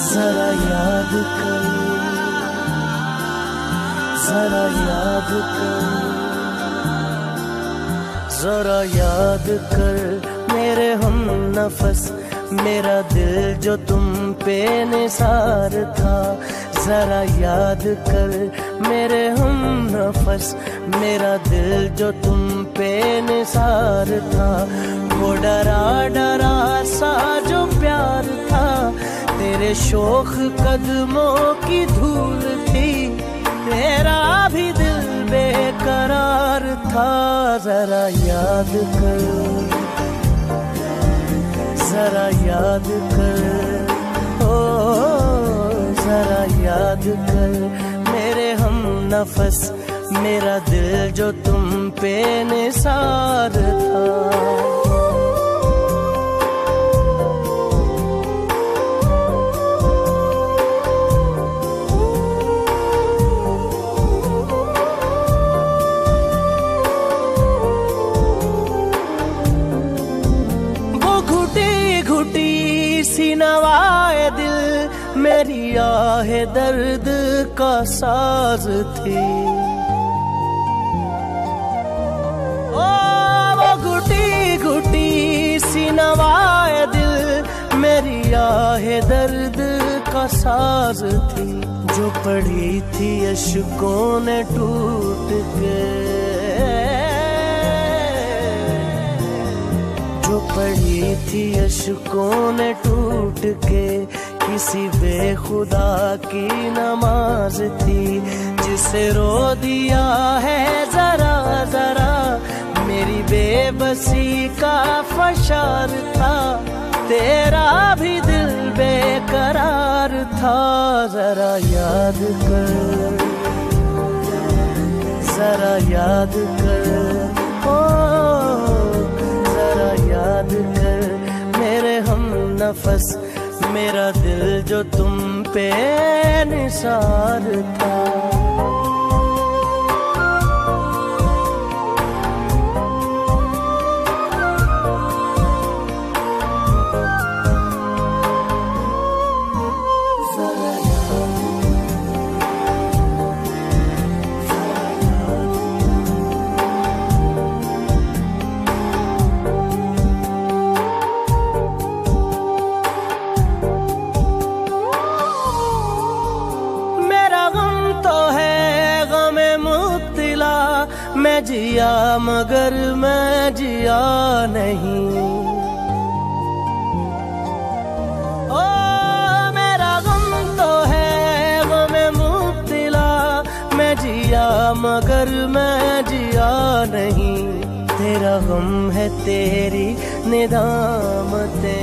जरा याद कर, जरा याद कर, जरा याद कर मेरे हम नफस, मेरा दिल जो तुम पे निसार था। जरा याद कर मेरे हम नफस, मेरा दिल जो तुम पे निसार था। वो डरा डरा सा जो प्यार था, तेरे शोख कदमों की धूल थी, तेरा भी दिल बेकरार था। जरा याद कर, जरा याद कर, ओ जरा याद कर मेरे हम नफस, मेरा दिल जो तुम पे निसार था। सी नवाए दिल मेरी आहे दर्द का साज थी। ओ वो घुटी घुटी सी नवाए दिल मेरी आहे दर्द का साज थी। जो पड़ी थी अश्कों ने टूट के, जो पड़ी थी अश्कों ने टूट के, किसी बेखुदा की नमाज थी। जिसे रो दिया है जरा जरा, मेरी बेबसी का फशार था, तेरा भी दिल बेकरार था। जरा याद कर, जरा याद कर, ओ याद कर मेरे हम नफस, मेरा दिल जो तुम पे निसार था। मैं जिया मगर मैं जिया नहीं, ओ मेरा गम तो है गम मुब्तिला, मैं जिया मगर मैं जिया नहीं। तेरा गम है तेरी निदामतें,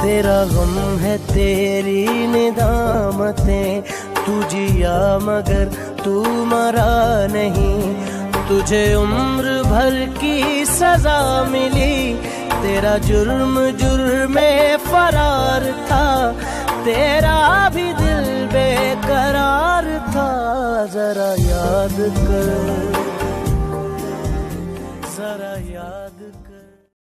तेरा गम है तेरी निदामतें। तू जिया मगर तू मरा नहीं, तुझे उम्र भर की सजा मिली। तेरा जुर्म जुर्मे फरार था, तेरा भी दिल बेकरार था। जरा याद कर, जरा याद